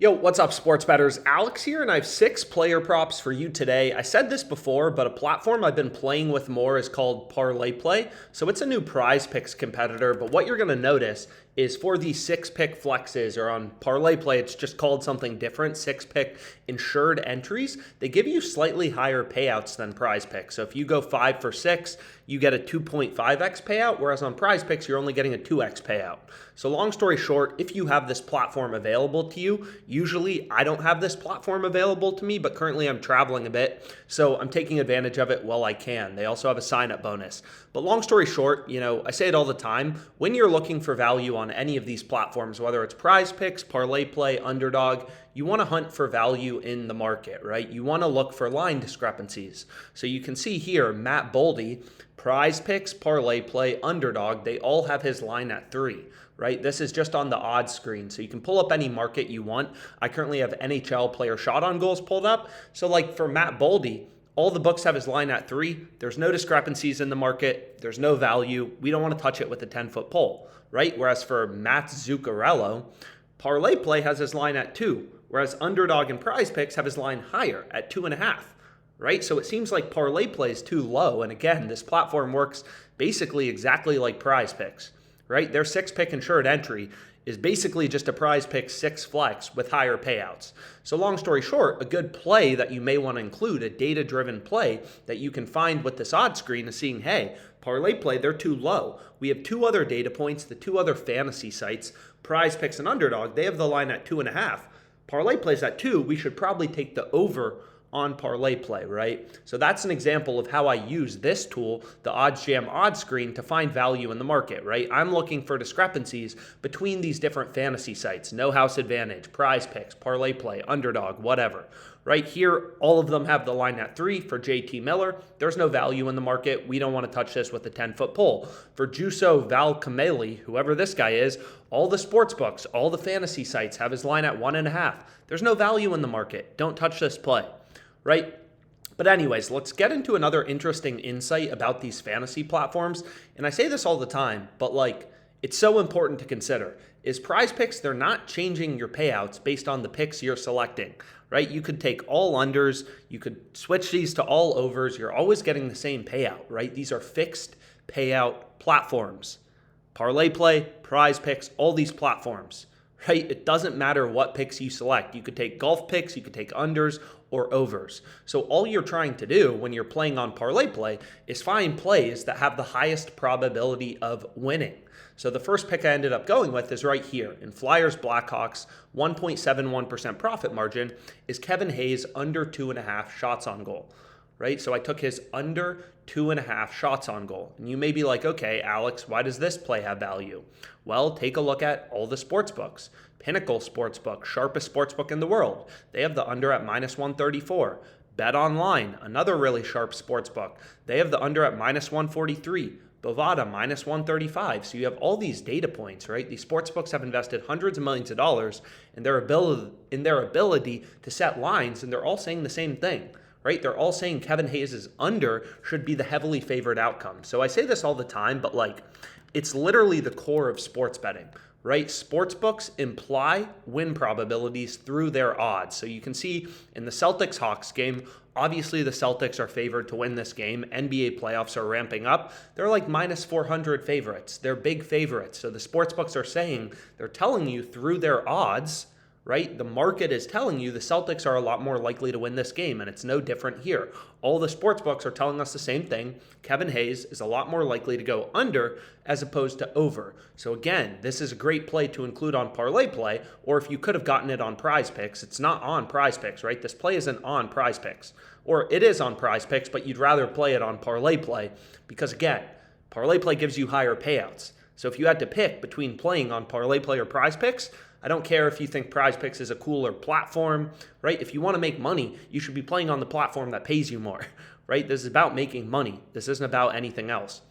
Yo, what's up, sports bettors? Alex here, and I have 6 player props for you today. I said this before, but a platform I've been playing with more is called Parlay Play. So it's a new prize picks competitor, but what you're going to notice is for these 6-pick flexes, or on Parlay Play, it's just called something different, 6-pick insured entries. They give you slightly higher payouts than prize picks. So if you go 5 for 6, you get a 2.5x payout, whereas on prize picks, you're only getting a 2x payout. So long story short, if you have this platform available to you, usually I don't have this platform available to me, but currently I'm traveling a bit, so I'm taking advantage of it while I can. They also have a sign-up bonus. But long story short, I say it all the time, when you're looking for value on any of these platforms, whether it's prize picks, parlay play, underdog, you want to hunt for value in the market, right? You want to look for line discrepancies. So you can see here, Matt Boldy, prize picks, parlay play, underdog, they all have his line at 3. Right? This is just on the odds screen. So you can pull up any market you want. I currently have NHL player shot on goals pulled up. So like for Matt Boldy, all the books have his line at 3. There's no discrepancies in the market. There's no value. We don't want to touch it with a 10-foot pole, right? Whereas for Matt Zuccarello, Parlay Play has his line at 2, whereas Underdog and Prize Picks have his line higher at 2.5. Right? So it seems like Parlay Play is too low. And again, this platform works basically exactly like Prize Picks. Right? Their 6-pick insured entry is basically just a prize pick 6 flex with higher payouts. So long story short, a good play that you may want to include, a data-driven play that you can find with this odds screen is seeing, hey, Parlay Play, they're too low. We have 2 other data points, the 2 other fantasy sites, Prize Picks and Underdog, they have the line at 2.5. Parlay Play's at 2, we should probably take the over on Parlay Play, right? So that's an example of how I use this tool, the OddsJam odds screen, to find value in the market, right? I'm looking for discrepancies between these different fantasy sites, No House Advantage, Prize Picks, Parlay Play, Underdog, whatever. Right here, all of them have the line at 3 for JT Miller. There's no value in the market. We don't want to touch this with a 10-foot pole. For Juso Valkameli, whoever this guy is, all the sports books, all the fantasy sites have his line at 1.5. There's no value in the market. Don't touch this play. Right? But anyways, let's get into another interesting insight about these fantasy platforms. And I say this all the time, but it's so important to consider. Is prize picks, they're not changing your payouts based on the picks you're selecting, right? You could take all unders, you could switch these to all overs, you're always getting the same payout, right? These are fixed payout platforms. Parlay Play, prize picks, all these platforms. Right? It doesn't matter what picks you select. You could take golf picks, you could take unders or overs. So all you're trying to do when you're playing on Parlay Play is find plays that have the highest probability of winning. So the first pick I ended up going with is right here. In Flyers Blackhawks, 1.71% profit margin is Kevin Hayes under 2.5 shots on goal. Right? So I took his under 2.5 shots on goal. And you may be like, okay, Alex, why does this play have value? Well, take a look at all the sports books. Pinnacle Sportsbook, sharpest sportsbook in the world. They have the under at minus 134. Bet Online, another really sharp sportsbook. They have the under at minus 143. Bovada, minus 135. So you have all these data points, right? These sportsbooks have invested hundreds of millions of dollars in their ability to set lines, and they're all saying the same thing. Right? They're all saying Kevin Hayes' under should be the heavily favored outcome. So I say this all the time, but it's literally the core of sports betting, right? Sports books imply win probabilities through their odds. So you can see in the Celtics-Hawks game, obviously the Celtics are favored to win this game. NBA playoffs are ramping up. They're like minus 400 favorites. They're big favorites. So the sports books are saying, they're telling you through their odds, right? The market is telling you the Celtics are a lot more likely to win this game, and it's no different here. All the sports books are telling us the same thing. Kevin Hayes is a lot more likely to go under as opposed to over. So again, this is a great play to include on Parlay Play, or if you could have gotten it on Prize Picks, it's not on Prize Picks, right? This play isn't on Prize Picks. Or it is on Prize Picks, but you'd rather play it on Parlay Play because again, Parlay Play gives you higher payouts. So if you had to pick between playing on Parlay Play or Prize Picks, I don't care if you think Prize Picks is a cooler platform, right? If you want to make money, you should be playing on the platform that pays you more, right? This is about making money. This isn't about anything else.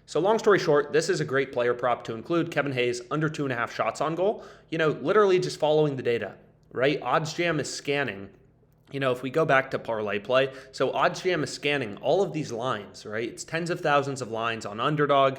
So long story short, this is a great player prop to include Kevin Hayes under 2.5 shots on goal. Literally just following the data, right? OddsJam is scanning. If we go back to Parlay Play, so OddsJam is scanning all of these lines, right? It's tens of thousands of lines on Underdog,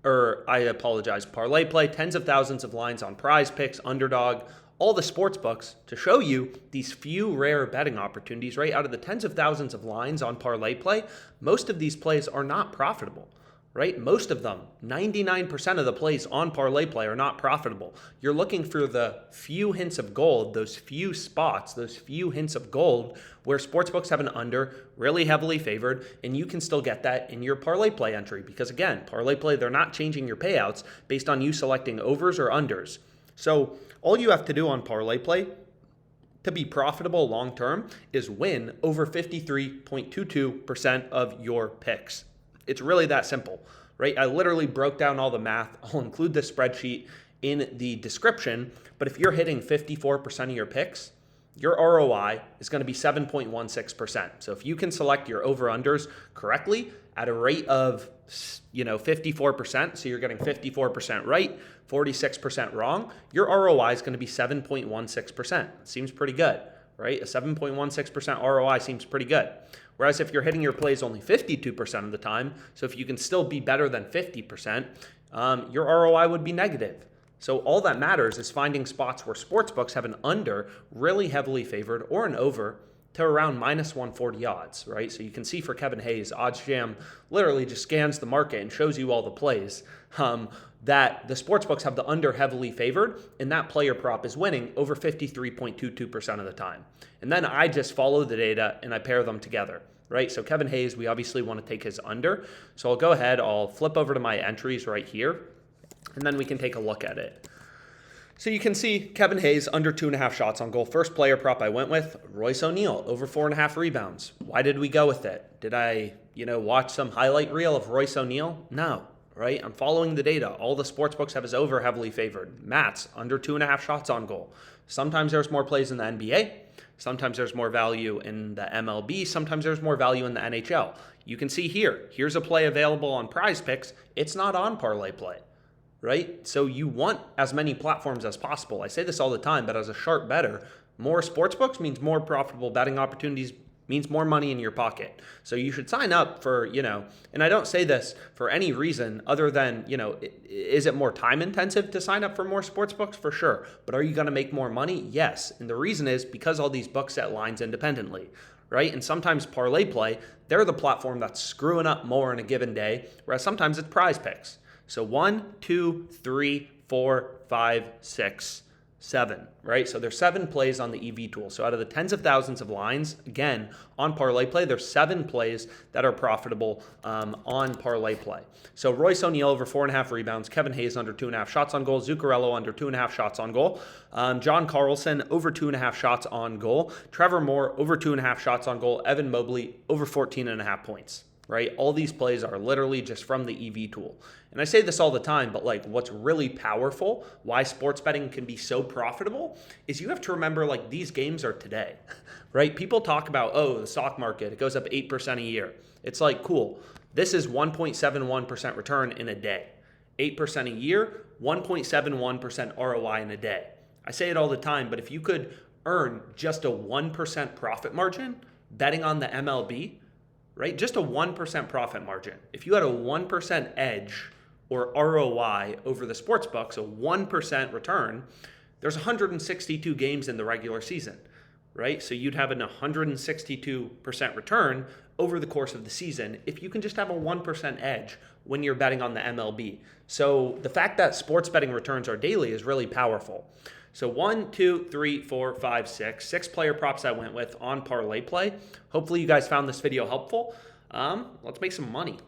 Parlay Play, tens of thousands of lines on Prize Picks, Underdog, all the sports books to show you these few rare betting opportunities, right? Out of the tens of thousands of lines on parlay play, most of these plays are not profitable, right? Most of them, 99% of the plays on parlay play are not profitable. You're looking for the few hints of gold, those few spots, those few hints of gold where sportsbooks have an under, really heavily favored, and you can still get that in your parlay play entry. Because again, parlay play, they're not changing your payouts based on you selecting overs or unders. So all you have to do on parlay play to be profitable long term is win over 53.22% of your picks. It's really that simple, right? I literally broke down all the math. I'll include the spreadsheet in the description, but if you're hitting 54% of your picks, your ROI is going to be 7.16%. So if you can select your over-unders correctly at a rate of 54%, so you're getting 54% right, 46% wrong, your ROI is going to be 7.16%. Seems pretty good, right? A 7.16% ROI seems pretty good. Whereas if you're hitting your plays only 52% of the time, so if you can still be better than 50%, your ROI would be negative. So all that matters is finding spots where sportsbooks have an under really heavily favored or an over to around minus 140 odds, right? So you can see for Kevin Hayes, OddsJam literally just scans the market and shows you all the plays that the sportsbooks have the under heavily favored, and that player prop is winning over 53.22% of the time. And then I just follow the data and I pair them together, right? So Kevin Hayes, we obviously want to take his under. So I'll go ahead, I'll flip over to my entries right here, and then we can take a look at it. So you can see Kevin Hayes under 2.5 shots on goal. First player prop I went with, Royce O'Neal, over 4.5 rebounds. Why did we go with it? Did I, watch some highlight reel of Royce O'Neal? No, right? I'm following the data. All the sportsbooks have his over heavily favored. Matt's under 2.5 shots on goal. Sometimes there's more plays in the NBA. Sometimes there's more value in the MLB. Sometimes there's more value in the NHL. You can see here's a play available on prizepicks. It's not on parlay play. Right? So you want as many platforms as possible. I say this all the time, but as a sharp bettor, more sportsbooks means more profitable betting opportunities, means more money in your pocket. So you should sign up for, and I don't say this for any reason other than, is it more time intensive to sign up for more sportsbooks? For sure. But are you going to make more money? Yes. And the reason is because all these books set lines independently, right? And sometimes parlay play, they're the platform that's screwing up more in a given day, whereas sometimes it's prizepicks. So 1, 2, 3, 4, 5, 6, 7, right? So there's 7 plays on the EV tool. So out of the tens of thousands of lines, again, on parlay play, there's 7 plays that are profitable on parlay play. So Royce O'Neal over 4.5 rebounds, Kevin Hayes under 2.5 shots on goal, Zuccarello under 2.5 shots on goal, John Carlson over 2.5 shots on goal, Trevor Moore over 2.5 shots on goal, Evan Mobley over 14.5 points. Right? All these plays are literally just from the EV tool. And I say this all the time, but what's really powerful, why sports betting can be so profitable, is you have to remember these games are today, right? People talk about, the stock market, it goes up 8% a year. It's cool. This is 1.71% return in a day. 8% a year, 1.71% ROI in a day. I say it all the time, but if you could earn just a 1% profit margin betting on the MLB, right? Just a 1% profit margin. If you had a 1% edge or ROI over the sports books, a 1% return, there's 162 games in the regular season, right? So you'd have an 162% return over the course of the season if you can just have a 1% edge when you're betting on the MLB. So the fact that sports betting returns are daily is really powerful. So 1, 2, 3, 4, 5, 6. 6 player props I went with on parlay play. Hopefully you guys found this video helpful. Let's make some money.